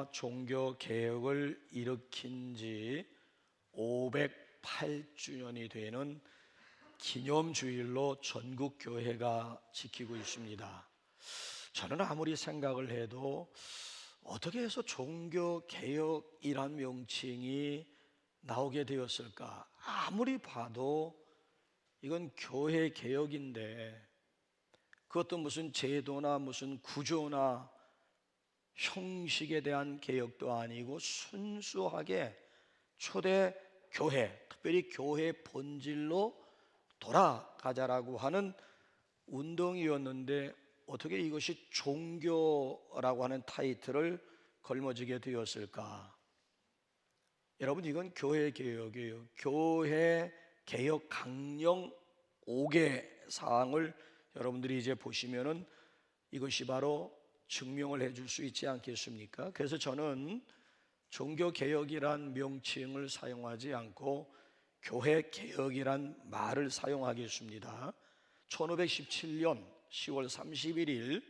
교회가 종교 개혁을 일으킨 지 508주년이 되는 기념주일로 전국 교회가 지키고 있습니다. 저는 아무리 생각을 해도 어떻게 해서 종교 개혁이란 명칭이 나오게 되었을까? 아무리 봐도 이건 교회 개혁인데 그것도 무슨 제도나 무슨 구조나 형식에 대한 개혁도 아니고 순수하게 초대 교회, 특별히 교회 본질로 돌아가자라고 하는 운동이었는데 어떻게 이것이 종교라고 하는 타이틀을 걸머지게 되었을까? 여러분, 이건 교회 개혁이에요. 교회 개혁 강령 5개 사항을 여러분들이 이제 보시면은 이것이 바로 증명을 해줄 수 있지 않겠습니까? 그래서 저는 종교 개혁이란 명칭을 사용하지 않고 교회 개혁이란 말을 사용하겠습니다. 1517년 10월 31일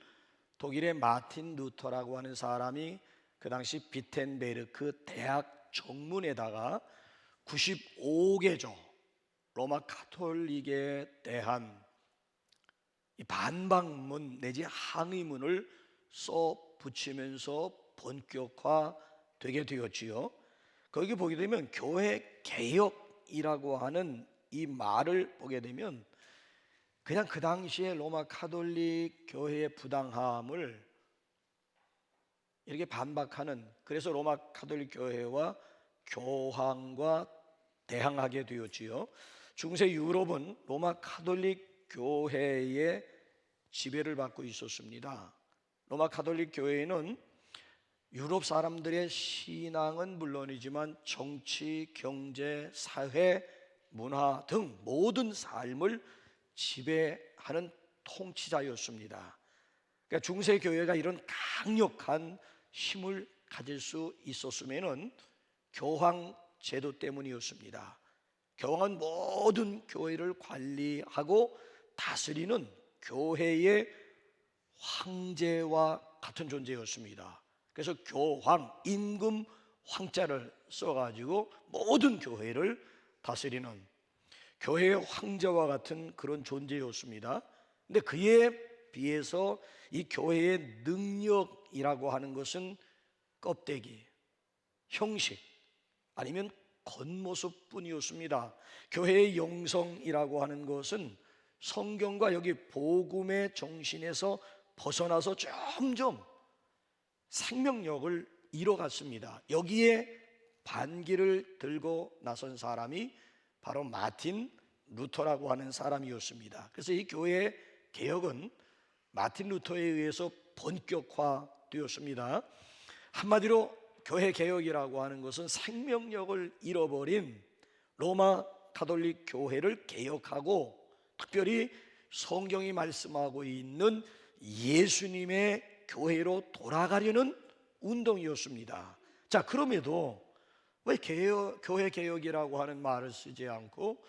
독일의 마틴 루터라고 하는 사람이 그 당시 비텐베르크 대학 정문에다가 95개조 로마 가톨릭에 대한 이 반박문 내지 항의문을 써 붙이면서 본격화되게 되었지요. 거기 보게 되면 교회 개혁이라고 하는 이 말을 보게 되면 그냥 그 당시에 로마 가톨릭 교회의 부당함을 이렇게 반박하는, 그래서 로마 가톨릭 교회와 교황과 대항하게 되었지요. 중세 유럽은 로마 가톨릭 교회의 지배를 받고 있었습니다. 로마 가톨릭 교회는 유럽 사람들의 신앙은 물론이지만 정치, 경제, 사회, 문화 등 모든 삶을 지배하는 통치자였습니다. 그러니까 중세 교회가 이런 강력한 힘을 가질 수 있었으면은 교황 제도 때문이었습니다. 교황은 모든 교회를 관리하고 다스리는 교회의 황제와 같은 존재였습니다. 그래서 교황, 임금 황자를 써가지고 모든 교회를 다스리는 교회의 황제와 같은 그런 존재였습니다. 근데 그에 비해서 이 교회의 능력이라고 하는 것은 껍데기, 형식 아니면 겉모습뿐이었습니다. 교회의 영성이라고 하는 것은 성경과 여기 복음의 정신에서 벗어나서 점점 생명력을 잃어갔습니다. 여기에 반기를 들고 나선 사람이 바로 마틴 루터라고 하는 사람이었습니다. 그래서 이 교회 개혁은 마틴 루터에 의해서 본격화되었습니다. 한마디로 교회 개혁이라고 하는 것은 생명력을 잃어버린 로마 가톨릭 교회를 개혁하고 특별히 성경이 말씀하고 있는 예수님의 교회로 돌아가려는 운동이었습니다. 자, 그럼에도 왜 교회 개혁이라고 하는 말을 쓰지 않고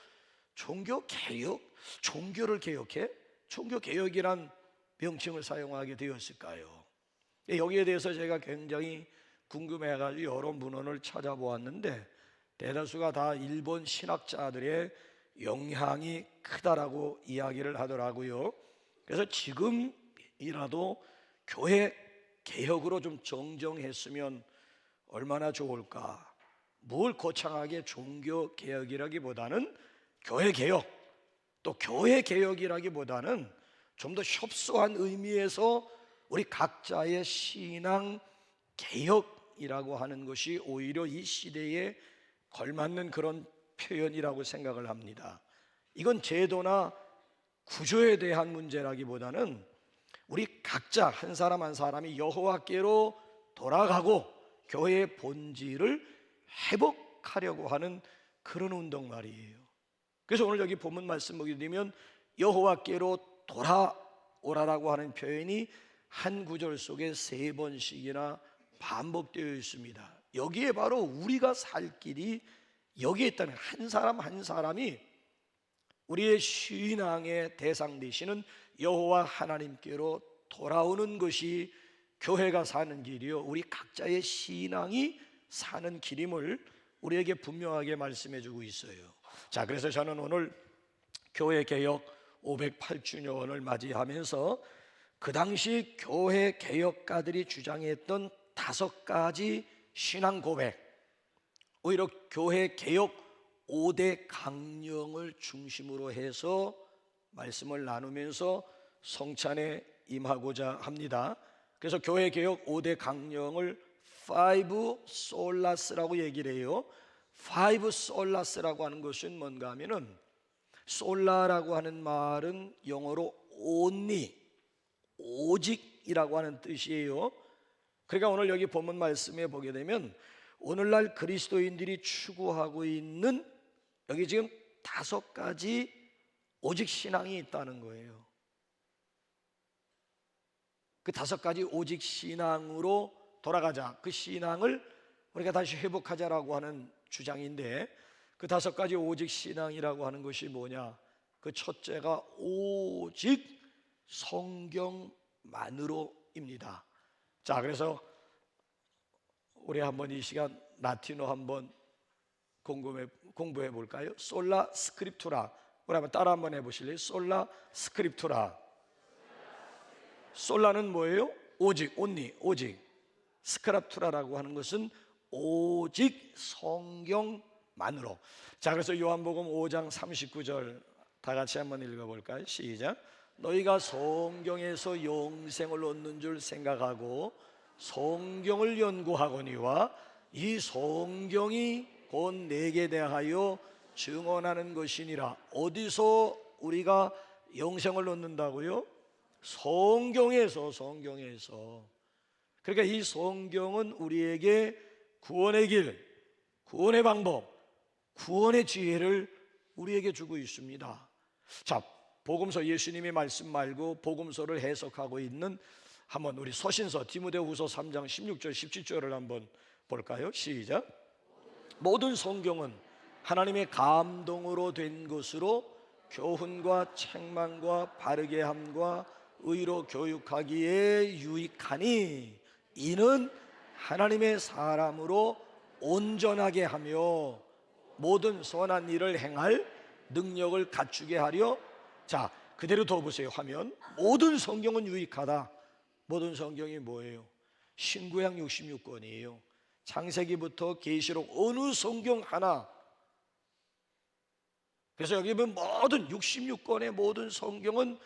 종교 개혁, 종교를 개혁해? 종교 개혁이란 명칭을 사용하게 되었을까요? 여기에 대해서 제가 굉장히 궁금해가지고 여러 문헌을 찾아보았는데 대다수가 다 일본 신학자들의 영향이 크다라고 이야기를 하더라고요. 그래서 지금이라도 교회 개혁으로 좀 정정했으면 얼마나 좋을까. 뭘 거창하게 종교 개혁이라기보다는 교회 개혁, 또 교회 개혁이라기보다는 좀 더 협소한 의미에서 우리 각자의 신앙 개혁이라고 하는 것이 오히려 이 시대에 걸맞는 그런 표현이라고 생각을 합니다. 이건 제도나 구조에 대한 문제라기보다는 우리 각자 한 사람 한 사람이 여호와께로 돌아가고 교회의 본질을 회복하려고 하는 그런 운동 말이에요. 그래서 오늘 여기 본문 말씀 보게 되면 여호와께로 돌아오라라고 하는 표현이 한 구절 속에 3번씩이나 반복되어 있습니다. 여기에 바로 우리가 살 길이 여기에 있다는, 한 사람 한 사람이 우리의 신앙의 대상 되시는 여호와 하나님께로 돌아오는 것이 교회가 사는 길이요, 우리 각자의 신앙이 사는 길임을 우리에게 분명하게 말씀해 주고 있어요. 자, 그래서 저는 오늘 교회 개혁 508주년을 맞이하면서 그 당시 교회 개혁가들이 주장했던 5가지 신앙 고백, 오히려 교회 개혁 5대 강령을 중심으로 해서 말씀을 나누면서 성찬에 임하고자 합니다. 그래서 교회 개혁 5대 강령을 5 솔라스라고 얘기를 해요. 5 솔라스라고 하는 것은 뭔가 하면은, 솔라라고 하는 말은 영어로 only, 오직이라고 하는 뜻이에요. 그러니까 오늘 여기 본문 말씀에 보게 되면 오늘날 그리스도인들이 추구하고 있는 여기 지금 5가지 오직 신앙이 있다는 거예요. 그 5가지 오직 신앙으로 돌아가자, 그 신앙을 우리가 다시 회복하자라고 하는 주장인데, 그 5가지 오직 신앙이라고 하는 것이 뭐냐? 그 첫째가 오직 성경만으로입니다. 자, 그래서 우리 한번 이 시간 라틴어 한번 공부해 볼까요? 솔라 스크립투라. 우리 한번 따라 한번 해보실래요? 솔라 스크립투라. 솔라는 뭐예요? 오직, only, 오직. 스크립투라라고 하는 것은 오직 성경만으로. 자, 그래서 요한복음 5장 39절 다 같이 한번 읽어볼까요? 시작. 너희가 성경에서 영생을 얻는 줄 생각하고 성경을 연구하거니와 이 성경이 곧 내게 대하여 증언하는 것이니라. 어디서 우리가 영생을 얻는다고요? 성경에서. 그러니까 이 성경은 우리에게 구원의 길, 구원의 방법, 구원의 지혜를 우리에게 주고 있습니다. 자, 복음서, 예수님의 말씀 말고 복음서를 해석하고 있는 한번 우리 서신서 디모데후서 3장 16절 17절을 한번 볼까요? 시작. 모든 성경은 하나님의 감동으로 된 것으로 교훈과 책망과 바르게 함과 의로 교육하기에 유익하니 이는 하나님의 사람으로 온전하게 하며 모든 선한 일을 행할 능력을 갖추게 하려. 자, 그대로 더 보세요. 화면. 모든 성경은 유익하다. 모든 성경이 뭐예요? 신구약 66권이에요. 창세기부터 계시록 어느 성경 하나. 그래서 여기 보면 모든 66권의 모든 성경은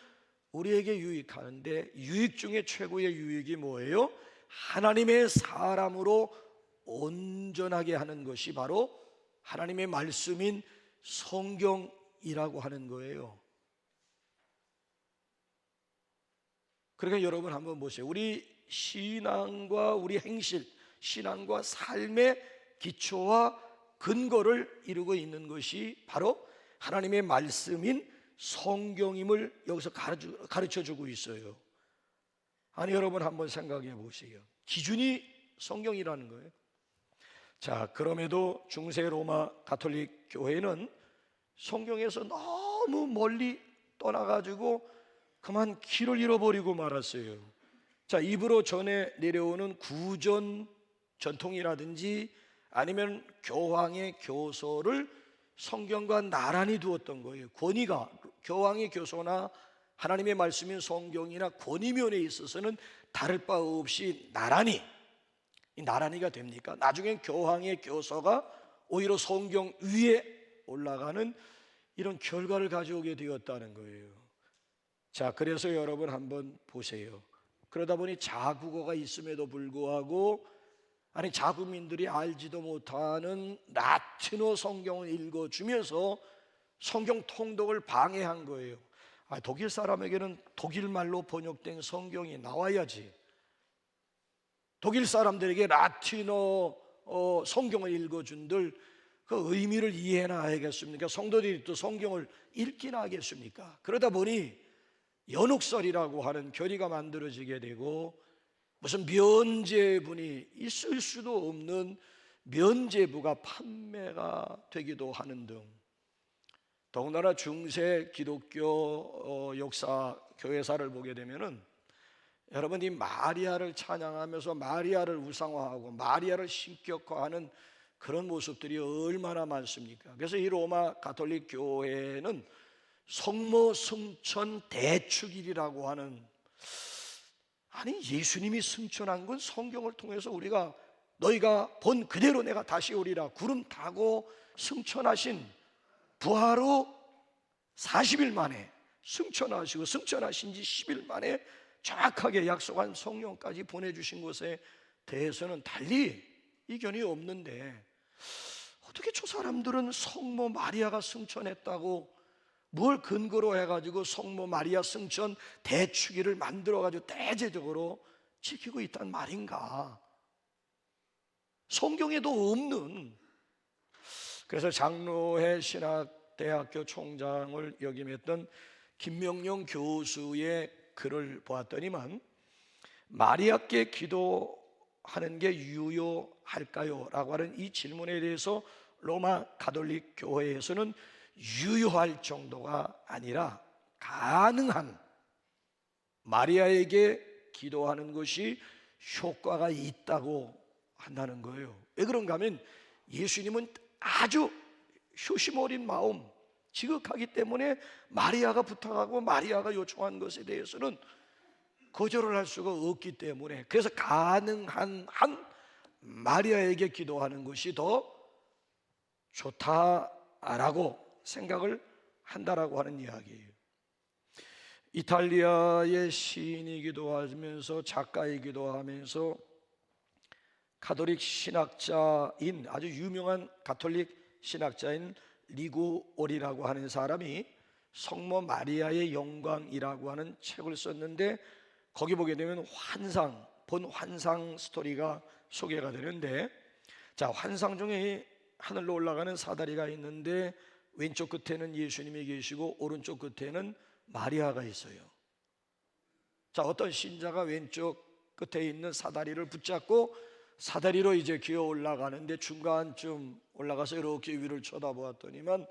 우리에게 유익하는데, 유익 중에 최고의 유익이 뭐예요? 하나님의 사람으로 온전하게 하는 것이 바로 하나님의 말씀인 성경이라고 하는 거예요. 그러니까 여러분 한번 보세요. 우리 신앙과 우리 행실, 신앙과 삶의 기초와 근거를 이루고 있는 것이 바로 하나님의 말씀인 성경임을 여기서 가르쳐 주고 있어요. 아니, 여러분 한번 생각해 보세요. 기준이 성경이라는 거예요. 자, 그럼에도 중세 로마 가톨릭 교회는 성경에서 너무 멀리 떠나가지고 그만 길을 잃어버리고 말았어요. 자, 입으로 전해 내려오는 구전 전통이라든지 아니면 교황의 교서를 성경과 나란히 두었던 거예요. 권위가, 교황의 교서나 하나님의 말씀인 성경이나 권위면에 있어서는 다를 바 없이 나란히, 이 나란히가 됩니까? 나중엔 교황의 교서가 오히려 성경 위에 올라가는 이런 결과를 가져오게 되었다는 거예요. 자, 그래서 여러분 한번 보세요. 그러다 보니 자국어가 있음에도 불구하고, 아니 자국민들이 알지도 못하는 라틴어 성경을 읽어주면서 성경 통독을 방해한 거예요. 독일 사람에게는 독일말로 번역된 성경이 나와야지. 독일 사람들에게 라틴어 성경을 읽어준들 그 의미를 이해나 하겠습니까? 성도들이 또 성경을 읽기나 하겠습니까? 그러다 보니 연옥설이라고 하는 교리가 만들어지게 되고, 무슨 면제분이 있을 수도 없는 면제부가 판매가 되기도 하는 등, 더군다나 중세 기독교 역사 교회사를 보게 되면은 여러분, 이 마리아를 찬양하면서 마리아를 우상화하고 마리아를 신격화하는 그런 모습들이 얼마나 많습니까? 그래서 이 로마 가톨릭 교회는 성모 승천 대축일이라고 하는, 아니 예수님이 승천한 건 성경을 통해서 우리가 너희가 본 그대로 내가 다시 오리라 구름 타고 승천하신, 부활 후 40일 만에 승천하시고 승천하신 지 10일 만에 정확하게 약속한 성령까지 보내주신 것에 대해서는 달리 이견이 없는데, 어떻게 저 사람들은 성모 마리아가 승천했다고 뭘 근거로 해가지고 성모 마리아 승천 대축일을 만들어가지고 대제적으로 지키고 있단 말인가? 성경에도 없는. 그래서 장로회 신학대학교 총장을 역임했던 김명룡 교수의 글을 보았더니만, 마리아께 기도하는 게 유효할까요? 라고 하는 이 질문에 대해서 로마 가톨릭 교회에서는 유효할 정도가 아니라 가능한, 마리아에게 기도하는 것이 효과가 있다고 한다는 거예요. 왜 그런가 하면 예수님은 아주 효심 어린 마음, 지극하기 때문에 마리아가 부탁하고 마리아가 요청한 것에 대해서는 거절을 할 수가 없기 때문에, 그래서 가능한 한 마리아에게 기도하는 것이 더 좋다라고 생각을 한다라고 하는 이야기예요. 이탈리아의 시인이기도 하면서 작가이기도 하면서 가톨릭 신학자인, 아주 유명한 가톨릭 신학자인 리구오리라고 하는 사람이 성모 마리아의 영광이라고 하는 책을 썼는데, 거기 보게 되면 환상 스토리가 소개가 되는데, 자, 환상 중에 하늘로 올라가는 사다리가 있는데 왼쪽 끝에는 예수님이 계시고 오른쪽 끝에는 마리아가 있어요. 자, 어떤 신자가 왼쪽 끝에 있는 사다리를 붙잡고 사다리로 이제 기어 올라가는데, 중간쯤 올라가서 이렇게 위를 쳐다보았더니만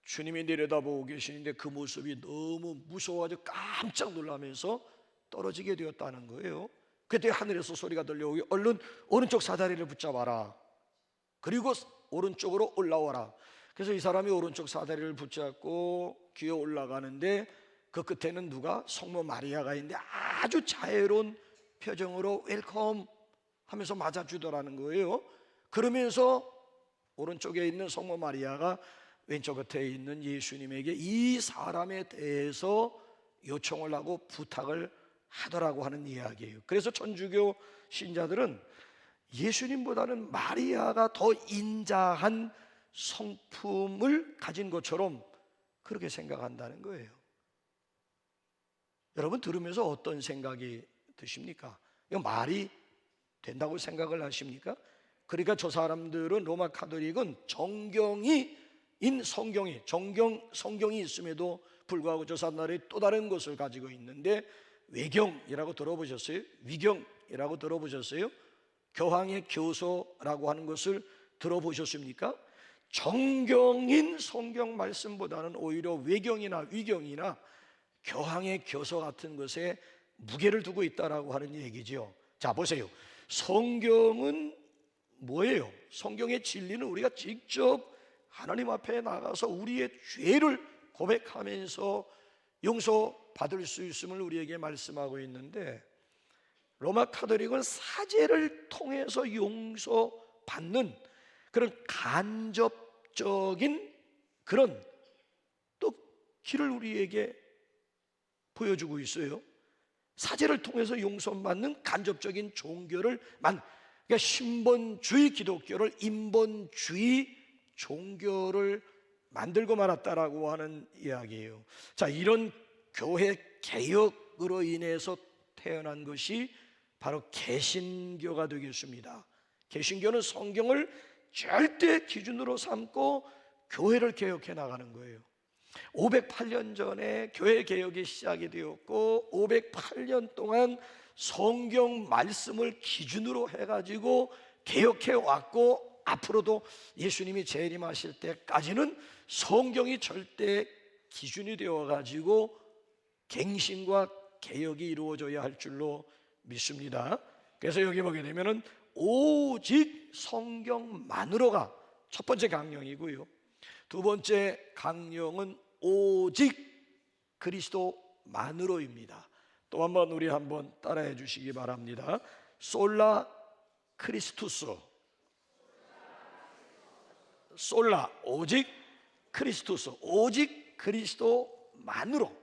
주님이 내려다보고 계시는데 그 모습이 너무 무서워가지고 깜짝 놀라면서 떨어지게 되었다는 거예요. 그때 하늘에서 소리가 들려오기, 얼른 오른쪽 사다리를 붙잡아라, 그리고 오른쪽으로 올라와라. 그래서 이 사람이 오른쪽 사다리를 붙잡고 기어 올라가는데 그 끝에는 누가? 성모 마리아가 있는데 아주 자애로운 표정으로 웰컴 하면서 맞아주더라는 거예요. 그러면서 오른쪽에 있는 성모 마리아가 왼쪽 끝에 있는 예수님에게 이 사람에 대해서 요청을 하고 부탁을 하더라고 하는 이야기예요. 그래서 천주교 신자들은 예수님보다는 마리아가 더 인자한 성품을 가진 것처럼 그렇게 생각한다는 거예요. 여러분, 들으면서 어떤 생각이 드십니까? 이거 말이 된다고 생각을 하십니까? 그러니까 저 사람들은, 로마 가톨릭은 성경이 있음에도 불구하고 저 사람들이 또 다른 것을 가지고 있는데, 외경이라고 들어보셨어요? 위경이라고 들어보셨어요? 교황의 교서라고 하는 것을 들어보셨습니까? 정경인 성경 말씀보다는 오히려 외경이나 위경이나 교황의 교서 같은 것에 무게를 두고 있다라고 하는 얘기죠. 자, 보세요. 성경은 뭐예요? 성경의 진리는 우리가 직접 하나님 앞에 나가서 우리의 죄를 고백하면서 용서받을 수 있음을 우리에게 말씀하고 있는데, 로마 가톨릭은 사제를 통해서 용서받는 그런 간접적인 그런 또 길을 우리에게 보여주고 있어요. 사제를 통해서 용서받는 간접적인 종교를 그러니까 신본주의 기독교를 인본주의 종교를 만들고 말았다라고 하는 이야기예요. 자, 이런 교회 개혁으로 인해서 태어난 것이 바로 개신교가 되겠습니다. 개신교는 성경을 절대 기준으로 삼고 교회를 개혁해 나가는 거예요. 508년 전에 교회 개혁이 시작이 되었고 508년 동안 성경 말씀을 기준으로 해가지고 개혁해 왔고, 앞으로도 예수님이 재림하실 때까지는 성경이 절대 기준이 되어가지고 갱신과 개혁이 이루어져야 할 줄로 믿습니다. 그래서 여기 보게 되면은 오직 성경만으로가 첫 번째 강령이고요. 두 번째 강령은 오직 그리스도만으로입니다. 또 한번 우리 한번 따라해 주시기 바랍니다. 솔라 크리스투스. 솔라 오직 크리스투스, 오직 그리스도만으로.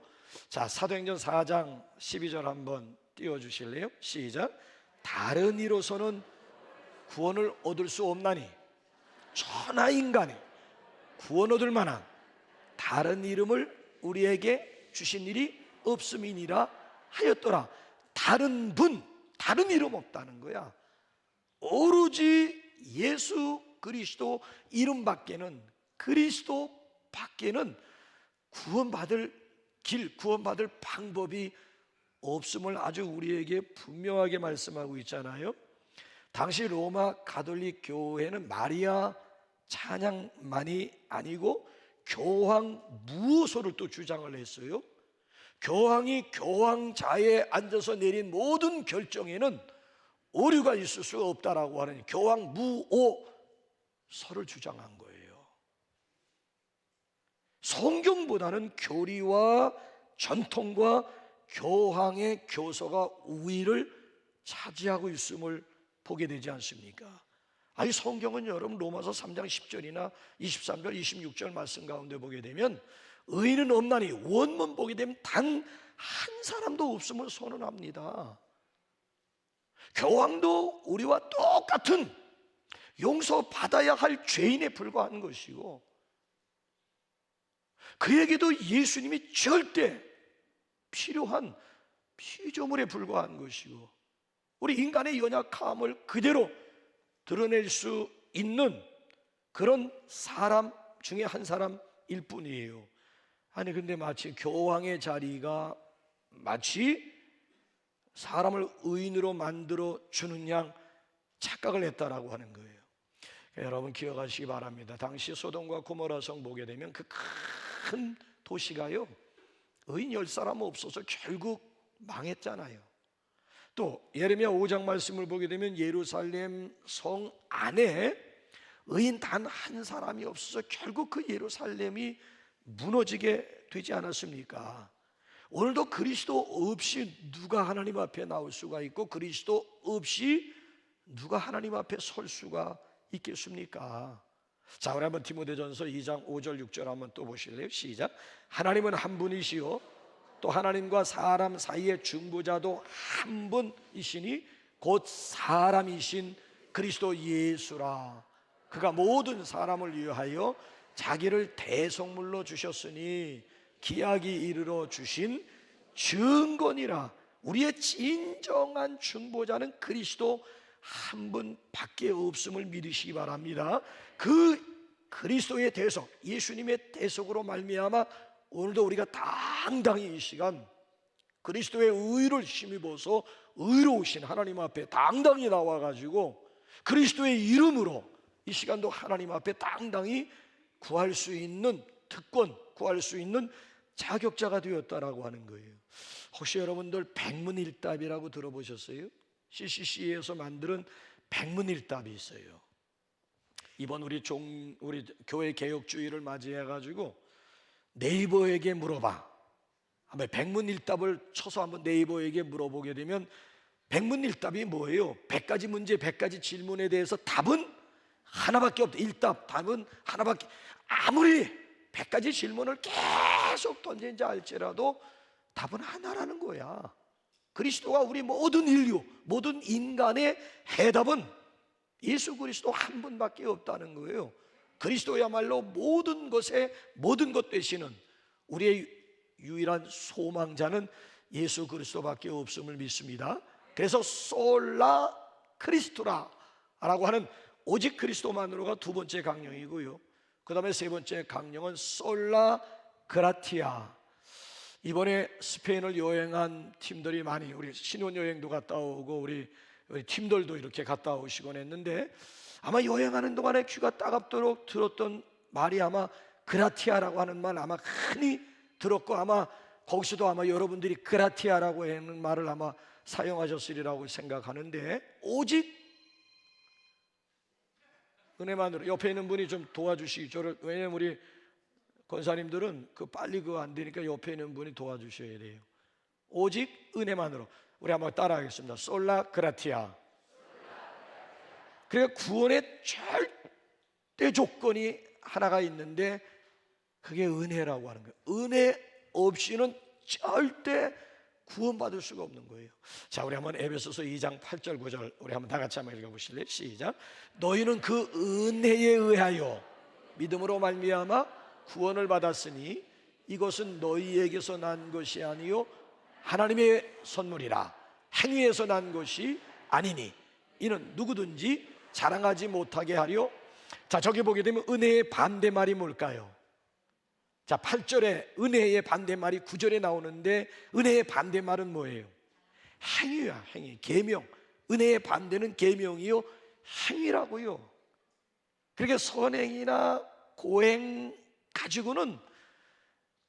자, 사도행전 4장 12절 한번 띄워주실래요? 시작. 다른 이로서는 구원을 얻을 수 없나니 천하인간이 구원 얻을 만한 다른 이름을 우리에게 주신 일이 없음이니라 하였더라. 다른 분, 다른 이름 없다는 거야. 오로지 예수 그리스도 이름밖에는, 그리스도 밖에는 구원받을 길, 구원받을 방법이 없음을 아주 우리에게 분명하게 말씀하고 있잖아요. 당시 로마 가톨릭 교회는 마리아 찬양만이 아니고 교황 무호소를 또 주장을 했어요. 교황이 교황자에 앉아서 내린 모든 결정에는 오류가 있을 수 없다라고 하는 교황 무호소를 주장한 거예요. 성경보다는 교리와 전통과 교황의 교서가 우위를 차지하고 있음을 보게 되지 않습니까? 아니, 성경은 여러분 로마서 3장 10절이나 23절 26절 말씀 가운데 보게 되면 의인은 없나니, 원문 보게 되면 단 한 사람도 없음을 선언합니다. 교황도 우리와 똑같은 용서받아야 할 죄인에 불과한 것이고, 그에게도 예수님이 절대 필요한 피조물에 불과한 것이고, 우리 인간의 연약함을 그대로 드러낼 수 있는 그런 사람 중에 한 사람일 뿐이에요. 아니, 근데 마치 교황의 자리가 마치 사람을 의인으로 만들어 주는 양 착각을 했다라고 하는 거예요. 여러분 기억하시기 바랍니다. 당시 소돔과 고모라 성 보게 되면 그 큰 도시가요, 의인 10사람 없어서 결국 망했잖아요. 또 예레미야 5장 말씀을 보게 되면 예루살렘 성 안에 의인 단 한 사람이 없어서 결국 그 예루살렘이 무너지게 되지 않았습니까? 오늘도 그리스도 없이 누가 하나님 앞에 나올 수가 있고, 그리스도 없이 누가 하나님 앞에 설 수가 있겠습니까? 자, 우리 한번 디모데전서 2장 5절 6절 한번 또 보실래요? 시작. 하나님은 한 분이시요 또 하나님과 사람 사이의 중보자도 한 분이시니 곧 사람이신 그리스도 예수라. 그가 모든 사람을 위하여 자기를 대속물로 주셨으니 기약이 이르러 주신 증거니라. 우리의 진정한 중보자는 그리스도 한 분밖에 없음을 믿으시기 바랍니다. 그 그리스도의 대속, 예수님의 대속으로 말미암아 오늘도 우리가 당당히 이 시간 그리스도의 의를 힘입어서 의로우신 하나님 앞에 당당히 나와가지고 그리스도의 이름으로 이 시간도 하나님 앞에 당당히 구할 수 있는 특권, 구할 수 있는 자격자가 되었다라고 하는 거예요. 혹시 여러분들 백문일답이라고 들어보셨어요? CCC에서 만드는 백문일답이 있어요. 이번 우리 교회 개혁주의를 맞이해가지고 네이버에게 물어봐. 한번 백문일답을 쳐서 한번 네이버에게 물어보게 되면 백문일답이 뭐예요? 100가지 문제, 100가지 질문에 대해서 답은 하나밖에 없다. 일답, 답은 하나밖에. 아무리 100가지 질문을 계속 던진지 알지라도 답은 하나라는 거야. 그리스도가 우리 모든 인류, 모든 인간의 해답은 예수 그리스도 한 분밖에 없다는 거예요. 그리스도야말로 모든 것에 모든 것 되시는 우리의 유일한 소망자는 예수 그리스도밖에 없음을 믿습니다. 그래서 솔라 크리스토라라고 하는 오직 그리스도만으로가 두 번째 강령이고요. 그 다음에 세 번째 강령은 솔라 그라티아. 이번에 스페인을 여행한 팀들이 많이, 우리 신혼여행도 갔다 오고 우리 팀들도 이렇게 갔다 오시곤 했는데, 아마 여행하는 동안에 귀가 따갑도록 들었던 말이 아마 그라티아라고 하는 말 아마 흔히 들었고, 아마 거기서도 아마 여러분들이 그라티아라고 하는 말을 아마 사용하셨으리라고 생각하는데, 오직 은혜만으로. 옆에 있는 분이 좀 도와주시기. 저를, 왜냐면 우리 권사님들은 빨리 안 되니까 옆에 있는 분이 도와주셔야 돼요. 오직 은혜만으로. 우리 한번 따라하겠습니다. 솔라 그라티아. 그러니까 구원의 절대 조건이 하나가 있는데 그게 은혜라고 하는 거예요. 은혜 없이는 절대 구원받을 수가 없는 거예요. 자, 우리 한번 에베소서 2장 8절 9절 우리 한번 다 같이 한번 읽어보실래요? 시작. 너희는 그 은혜에 의하여 믿음으로 말미암아 구원을 받았으니 이것은 너희에게서 난 것이 아니요 하나님의 선물이라. 행위에서 난 것이 아니니 이는 누구든지 자랑하지 못하게 하려. 자, 저기 보게 되면 은혜의 반대말이 뭘까요? 자, 8절에 은혜의 반대말이 9절에 나오는데 은혜의 반대말은 뭐예요? 행위야, 행위. 계명. 은혜의 반대는 계명이요 행위라고요. 그러니까 선행이나 고행 가지고는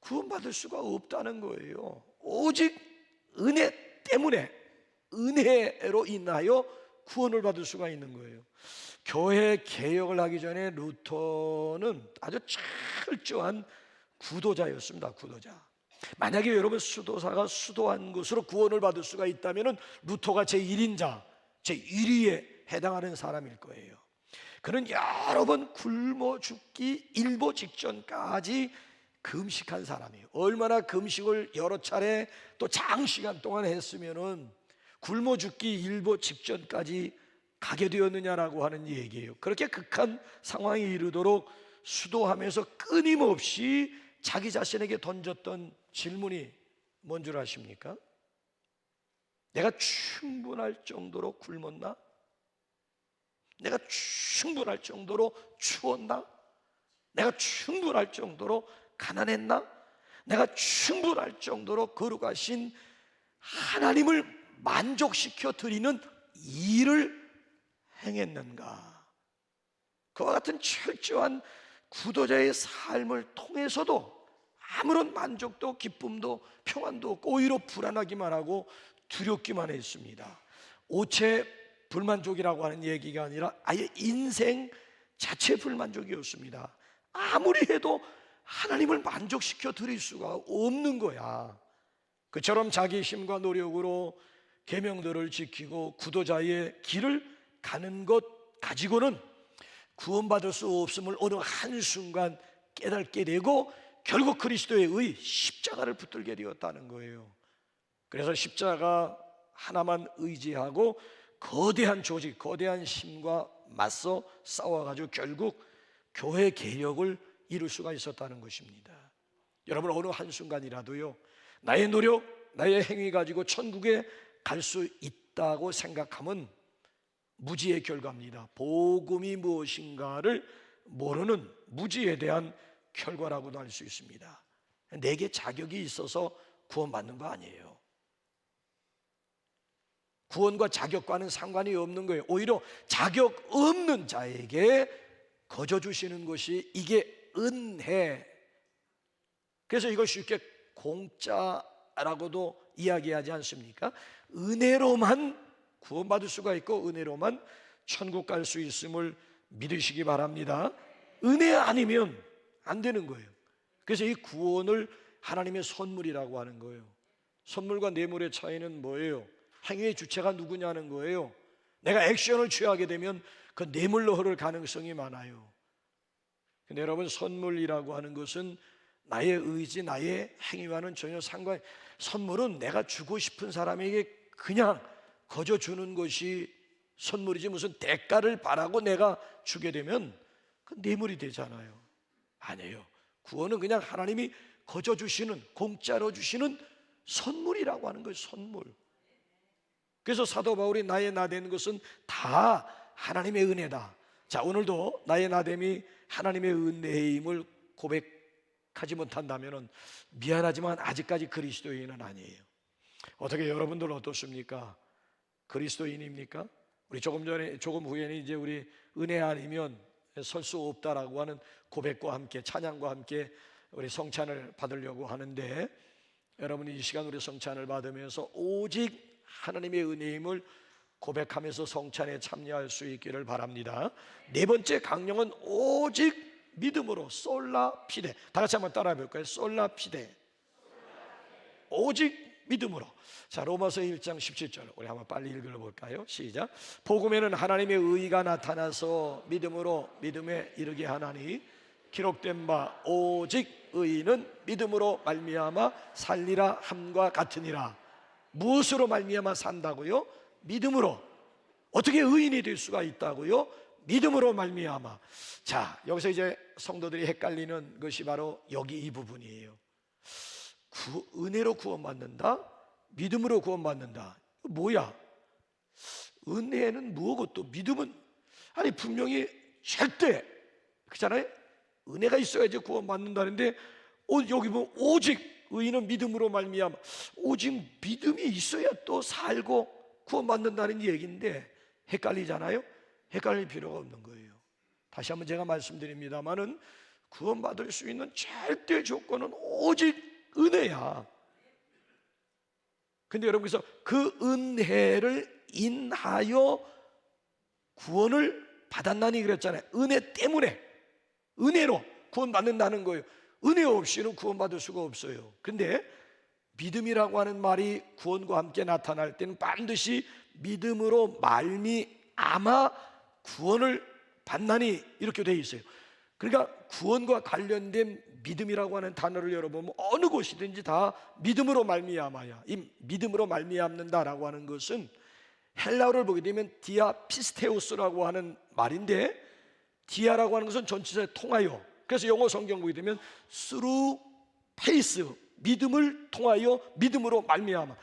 구원받을 수가 없다는 거예요. 오직 은혜 때문에, 은혜로 인하여 구원을 받을 수가 있는 거예요. 교회 개혁을 하기 전에 루터는 아주 철저한 구도자였습니다. 구도자. 만약에 여러분 수도사가 수도한 것으로 구원을 받을 수가 있다면 루터가 제1인자, 제1위에 해당하는 사람일 거예요. 그는 여러 번 굶어 죽기 일보 직전까지 금식한 사람이에요. 얼마나 금식을 여러 차례 또 장시간 동안 했으면은 굶어 죽기 일보 직전까지 가게 되었느냐라고 하는 얘기예요. 그렇게 극한 상황에 이르도록 수도하면서 끊임없이 자기 자신에게 던졌던 질문이 뭔 줄 아십니까? 내가 충분할 정도로 굶었나? 내가 충분할 정도로 추웠나? 내가 충분할 정도로 가난했나? 내가 충분할 정도로 거룩하신 하나님을 만족시켜 드리는 일을 행했는가? 그와 같은 철저한 구도자의 삶을 통해서도 아무런 만족도 기쁨도 평안도 없고 오히려 불안하기만 하고 두렵기만 했습니다. 오체 불만족이라고 하는 얘기가 아니라 아예 인생 자체 불만족이었습니다. 아무리 해도 하나님을 만족시켜 드릴 수가 없는 거야. 그처럼 자기 힘과 노력으로 계명들을 지키고 구도자의 길을 가는 것 가지고는 구원받을 수 없음을 어느 한순간 깨닫게 되고 결국 그리스도의 의 십자가를 붙들게 되었다는 거예요. 그래서 십자가 하나만 의지하고 거대한 조직, 거대한 힘과 맞서 싸워가지고 결국 교회 개혁을 이룰 수가 있었다는 것입니다. 여러분, 어느 한순간이라도요, 나의 노력, 나의 행위 가지고 천국에 갈 수 있다고 생각하면 무지의 결과입니다. 복음이 무엇인가를 모르는 무지에 대한 결과라고도 할 수 있습니다. 내게 자격이 있어서 구원받는 거 아니에요. 구원과 자격과는 상관이 없는 거예요. 오히려 자격 없는 자에게 거저 주시는 것이 이게 은혜. 그래서 이걸 쉽게 공짜라고도 이야기하지 않습니까? 은혜로만 구원받을 수가 있고 은혜로만 천국 갈 수 있음을 믿으시기 바랍니다. 은혜 아니면 안 되는 거예요. 그래서 이 구원을 하나님의 선물이라고 하는 거예요. 선물과 뇌물의 차이는 뭐예요? 행위의 주체가 누구냐는 거예요. 내가 액션을 취하게 되면 그 뇌물로 흐를 가능성이 많아요. 근데 여러분, 선물이라고 하는 것은 나의 의지, 나의 행위와는 전혀 상관이. 선물은 내가 주고 싶은 사람에게 그냥 거저 주는 것이 선물이지, 무슨 대가를 바라고 내가 주게 되면 그 뇌물이 되잖아요. 아니에요. 구원은 그냥 하나님이 거저 주시는, 공짜로 주시는 선물이라고 하는 거예요. 선물. 그래서 사도 바울이 나의 나된 것은 다 하나님의 은혜다. 자, 오늘도 나의 나됨이 하나님의 은혜임을 고백하지 못한다면 미안하지만 아직까지 그리스도인은 아니에요. 어떻게 여러분들 어떻습니까? 그리스도인입니까? 우리 조금 후에는 이제 우리 은혜 아니면 설 수 없다라고 하는 고백과 함께 찬양과 함께 우리 성찬을 받으려고 하는데, 여러분이 이 시간 우리 성찬을 받으면서 오직 하나님의 은혜임을 고백하면서 성찬에 참여할 수 있기를 바랍니다. 네 번째 강령은 오직 믿음으로, 솔라 피데. 다 같이 한번 따라해 볼까요? 솔라 피데. 오직 믿음으로. 자, 로마서 1장 17절 우리 한번 빨리 읽어볼까요? 시작. 복음에는 하나님의 의가 나타나서 믿음으로 믿음에 이르게 하나니 기록된 바 오직 의인은 믿음으로 말미암아 살리라 함과 같으니라. 무엇으로 말미암아 산다고요? 믿음으로. 어떻게 의인이 될 수가 있다고요? 믿음으로 말미암아. 자, 여기서 이제 성도들이 헷갈리는 것이 바로 여기 이 부분이에요. 은혜로 구원받는다? 믿음으로 구원받는다. 뭐야? 은혜는 뭐고 또 믿음은, 아니 분명히 절대 그렇잖아요. 은혜가 있어야지 구원받는다는데 여기 보면 오직 의인은 믿음으로 말미암아, 오직 믿음이 있어야 또 살고 구원받는다는 얘기인데 헷갈리잖아요. 헷갈릴 필요가 없는 거예요. 다시 한번 제가 말씀드립니다마는 구원받을 수 있는 절대 조건은 오직 은혜야. 근데 여러분께서 그 은혜를 인하여 구원을 받았나니 그랬잖아요. 은혜 때문에, 은혜로 구원받는다는 거예요. 은혜 없이는 구원받을 수가 없어요. 근데 믿음이라고 하는 말이 구원과 함께 나타날 때는 반드시 믿음으로 말미암아 구원을 받나니 이렇게 돼 있어요. 그러니까 구원과 관련된 믿음이라고 하는 단어를 열어보면 어느 곳이든지 다 믿음으로 말미암아야. 이 믿음으로 말미암는다라고 하는 것은 헬라어를 보게 되면 디아피스테우스라고 하는 말인데, 디아라고 하는 것은 전치사에 통하여, 그래서 영어 성경 보게 되면 through faith, 믿음을 통하여, 믿음으로 말미암아.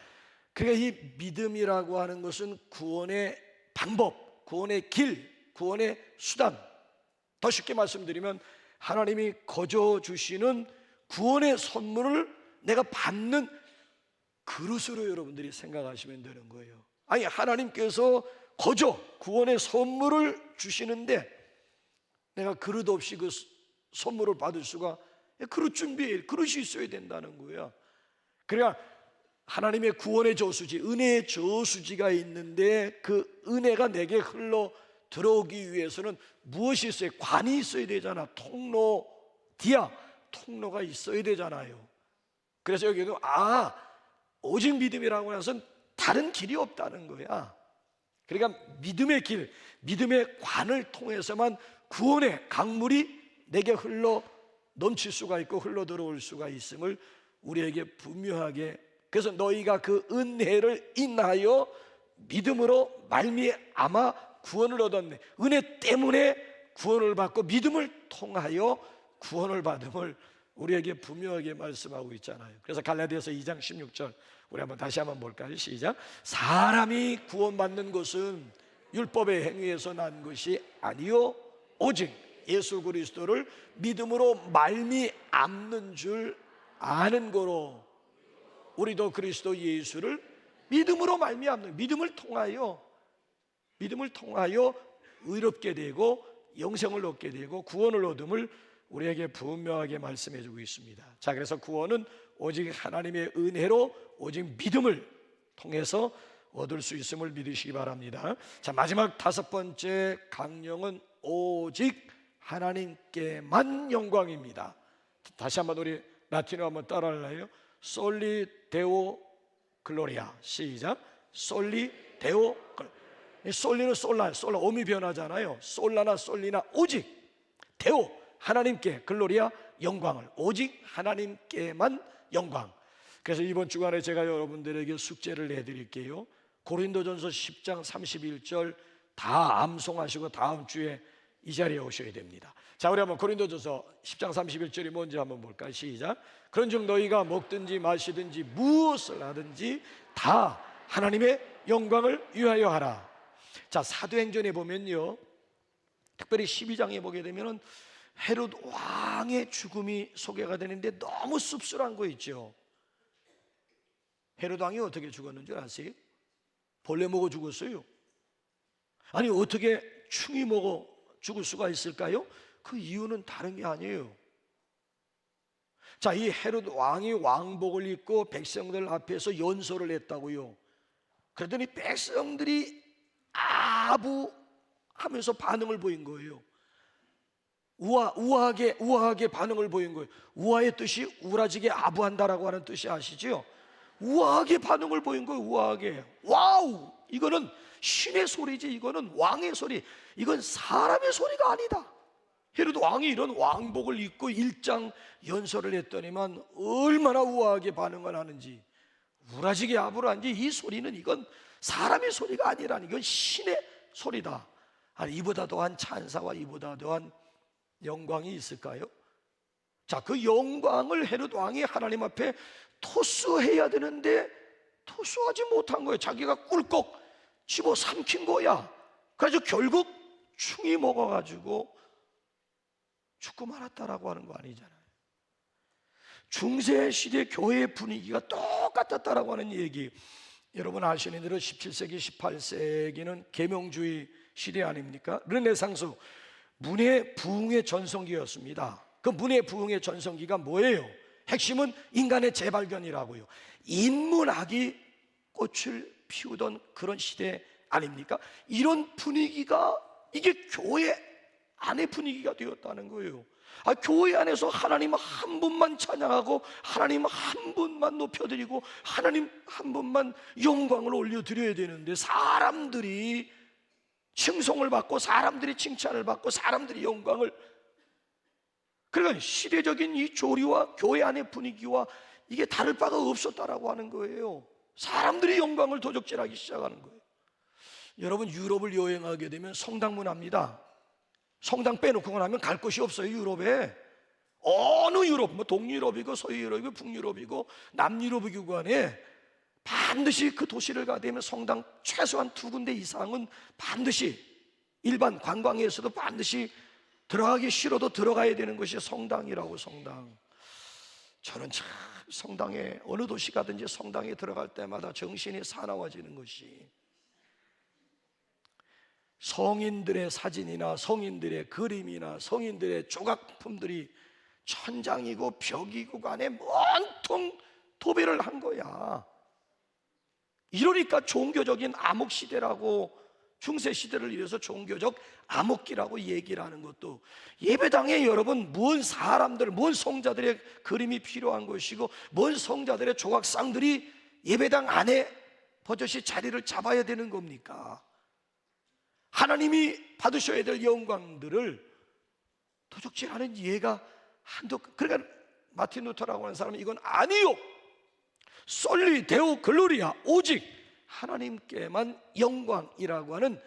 그러니까 이 믿음이라고 하는 것은 구원의 방법, 구원의 길, 구원의 수단. 더 쉽게 말씀드리면 하나님이 거저 주시는 구원의 선물을 내가 받는 그릇으로 여러분들이 생각하시면 되는 거예요. 아니, 하나님께서 거저 구원의 선물을 주시는데 내가 그릇 없이 그 선물을 받을 수가, 그릇 준비해, 그릇이 있어야 된다는 거야. 그러니까 하나님의 구원의 저수지, 은혜의 저수지가 있는데 그 은혜가 내게 흘러 들어오기 위해서는 무엇이 있어야, 관이 있어야 되잖아. 통로, 통로가 있어야 되잖아요. 그래서 여기도 오직 믿음이라고 해서 다른 길이 없다는 거야. 그러니까 믿음의 길, 믿음의 관을 통해서만 구원의 강물이 내게 흘러 넘칠 수가 있고 흘러 들어올 수가 있음을 우리에게 분명하게. 그래서 너희가 그 은혜를 인하여 믿음으로 말미암아 구원을 얻었네. 은혜 때문에 구원을 받고 믿음을 통하여 구원을 받음을 우리에게 분명하게 말씀하고 있잖아요. 그래서 갈라디아서 2장 16절 우리 한번 다시 한번 볼까요? 시작. 사람이 구원받는 것은 율법의 행위에서 난 것이 아니요 오직 예수 그리스도를 믿음으로 말미암는 줄 아는 거로, 우리도 그리스도 예수를 믿음으로 말미암는, 믿음을 통하여 의롭게 되고 영생을 얻게 되고 구원을 얻음을 우리에게 분명하게 말씀해 주고 있습니다. 자, 그래서 구원은 오직 하나님의 은혜로 오직 믿음을 통해서 얻을 수 있음을 믿으시기 바랍니다. 자, 마지막 다섯 번째 강령은 오직 하나님께만 영광입니다. 다시 한번 우리 라틴어 한번 따라할래요? 솔리 데오 글로리아. 시작. 솔리 데오 글로리아. 솔리는 솔라 음이 변하잖아요. 솔라나 솔리나 오직, 데오 하나님께, 글로리아 영광을, 오직 하나님께만 영광. 그래서 이번 주간에 제가 여러분들에게 숙제를 내드릴게요. 고린도전서 10장 31절 다 암송하시고 다음 주에 이 자리에 오셔야 됩니다. 자, 우리 한번 고린도전서 10장 31절이 뭔지 한번 볼까요? 시작. 그런즉 너희가 먹든지 마시든지 무엇을 하든지 다 하나님의 영광을 위하여 하라. 자, 사도행전에 보면요, 특별히 12장에 보게 되면은 헤롯 왕의 죽음이 소개가 되는데 너무 씁쓸한 거 있죠. 헤롯 왕이 어떻게 죽었는 줄 아세요? 벌레 먹어 죽었어요. 아니, 어떻게 충이 먹어 죽을 수가 있을까요? 그 이유는 다른 게 아니에요. 자, 이 헤롯 왕이 왕복을 입고 백성들 앞에서 연설을 했다고요. 그러더니 백성들이 아부 하면서 반응을 보인 거예요. 우아하게 반응을 보인 거예요. 우아의 뜻이 우라지게 아부한다라고 하는 뜻이 아시죠? 우아하게 반응을 보인 거예요. 우아하게. 와우! 이거는 신의 소리지, 이거는 왕의 소리, 이건 사람의 소리가 아니다. 헤롯 왕이 이런 왕복을 입고 일장 연설을 했더니만 얼마나 우아하게 반응을 하는지, 우라지게 아부를 하는지, 이 소리는 이건 사람의 소리가 아니라니, 이건 신의 소리다. 아니, 이보다 더한 찬사와 이보다 더한 영광이 있을까요? 자, 그 영광을 헤롯 왕이 하나님 앞에 토스해야 되는데 토스하지 못한 거예요. 자기가 꿀꺽 집어 삼킨 거야. 그래서 결국 충이 먹어가지고 죽고 말았다라고 하는 거 아니잖아요. 중세 시대 교회의 분위기가 똑같았다라고 하는 얘기, 여러분 아시는 대로 17세기 18세기는 계명주의 시대 아닙니까? 르네상스 문해 부흥의 전성기였습니다. 그 문해 부흥의 전성기가 뭐예요? 핵심은 인간의 재발견이라고요. 인문학이 꽃을 피우던 그런 시대 아닙니까? 이런 분위기가, 이게 교회 안의 분위기가 되었다는 거예요. 교회 안에서 하나님 한 분만 찬양하고 하나님 한 분만 높여드리고 하나님 한 분만 영광을 올려드려야 되는데, 사람들이 칭송을 받고 사람들이 칭찬을 받고 사람들이 영광을, 그러니까 시대적인 이 조리와 교회 안의 분위기와 이게 다를 바가 없었다라고 하는 거예요. 사람들이 영광을 도적질하기 시작하는 거예요. 여러분, 유럽을 여행하게 되면 성당 문화입니다. 성당 빼놓고 나면 갈 곳이 없어요. 유럽에 어느 유럽, 뭐 동유럽이고 서유럽이고 북유럽이고 남유럽이고 간에 반드시 그 도시를 가게 되면 성당 최소한 2군데 이상은 반드시, 일반 관광에서도 반드시 들어가기 싫어도 들어가야 되는 것이 성당이라고. 성당. 저는 참 성당에, 어느 도시 가든지 성당에 들어갈 때마다 정신이 사나워지는 것이, 성인들의 사진이나 성인들의 그림이나 성인들의 조각품들이 천장이고 벽이고 간에 온통 도배를 한 거야. 이러니까 종교적인 암흑시대라고, 중세시대를 이래서 종교적 암흑기라고 얘기를 하는 것도, 예배당에 여러분 뭔 사람들, 뭔 성자들의 그림이 필요한 것이고 뭔 성자들의 조각상들이 예배당 안에 버젓이 자리를 잡아야 되는 겁니까? 하나님이 받으셔야 될 영광들을 도적질하는 예가 한도. 그러니까 마틴 루터라고 하는 사람은 이건 아니요, 솔리 데오 글로리아, 오직 하나님께만 영광이라고 하는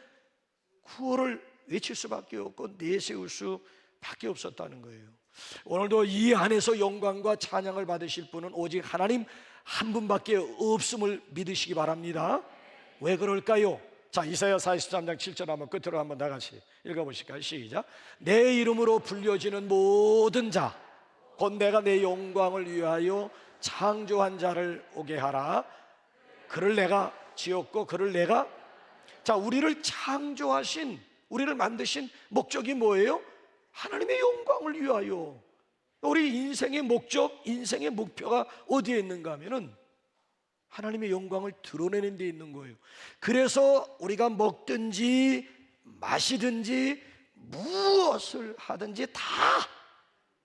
구호를 외칠 수밖에 없고 내세울 수밖에 없었다는 거예요. 오늘도 이 안에서 영광과 찬양을 받으실 분은 오직 하나님 한 분밖에 없음을 믿으시기 바랍니다. 왜 그럴까요? 자, 이사야 43장 7절 한번 끝으로 한번 다 같이 읽어보실까요? 시작. 내 이름으로 불려지는 모든 자, 곧 내가 내 영광을 위하여 창조한 자를 오게 하라. 그를 내가 지었고 그를 내가, 자, 우리를 창조하신, 우리를 만드신 목적이 뭐예요? 하나님의 영광을 위하여. 우리 인생의 목적, 인생의 목표가 어디에 있는가 하면은 하나님의 영광을 드러내는 데 있는 거예요. 그래서 우리가 먹든지 마시든지 무엇을 하든지 다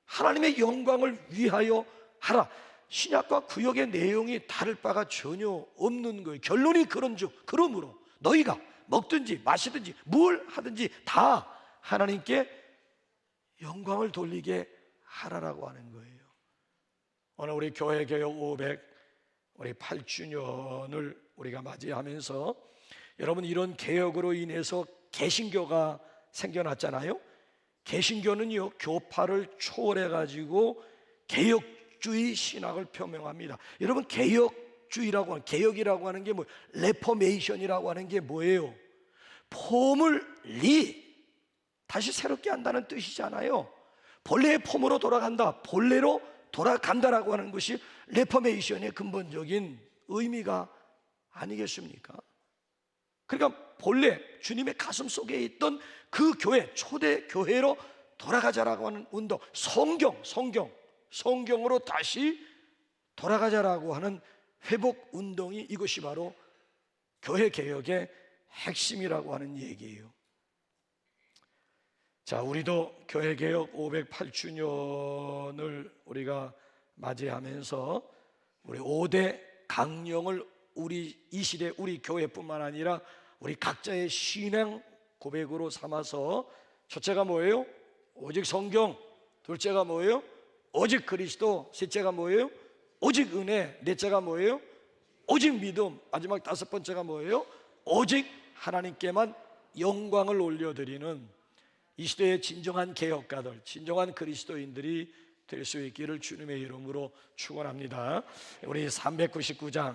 하나님의 영광을 위하여 하라. 신약과 구약의 내용이 다를 바가 전혀 없는 거예요. 결론이 그런즉, 그러므로 너희가 먹든지 마시든지 뭘 하든지 다 하나님께 영광을 돌리게 하라라고 하는 거예요. 오늘 우리 교회 개혁 500 우리 8주년을 우리가 맞이하면서 여러분, 이런 개혁으로 인해서 개신교가 생겨났잖아요. 개신교는요, 교파를 초월해 가지고 개혁주의 신학을 표명합니다. 여러분, 개혁주의라고 하는, 개혁이라고 하는 게 뭐, 레포메이션이라고 하는 게 뭐예요? 폼을 다시 새롭게 한다는 뜻이잖아요. 본래의 폼으로 돌아간다, 본래로 돌아간다라고 하는 것이 레포메이션의 근본적인 의미가 아니겠습니까? 그러니까 본래 주님의 가슴 속에 있던 그 교회, 초대 교회로 돌아가자라고 하는 운동, 성경 성경으로 다시 돌아가자라고 하는 회복 운동이, 이것이 바로 교회 개혁의 핵심이라고 하는 얘기예요. 자, 우리도 교회 개혁 508주년을 우리가 맞이하면서 우리 5대 강령을 우리 이 시대 우리 교회뿐만 아니라 우리 각자의 신앙 고백으로 삼아서, 첫째가 뭐예요? 오직 성경. 둘째가 뭐예요? 오직 그리스도. 셋째가 뭐예요? 오직 은혜. 넷째가 뭐예요? 오직 믿음. 마지막 다섯 번째가 뭐예요? 오직 하나님께만 영광을 올려드리는 이 시대의 진정한 개혁가들, 진정한 그리스도인들이 될 수 있기를 주님의 이름으로 축원합니다. 우리 399장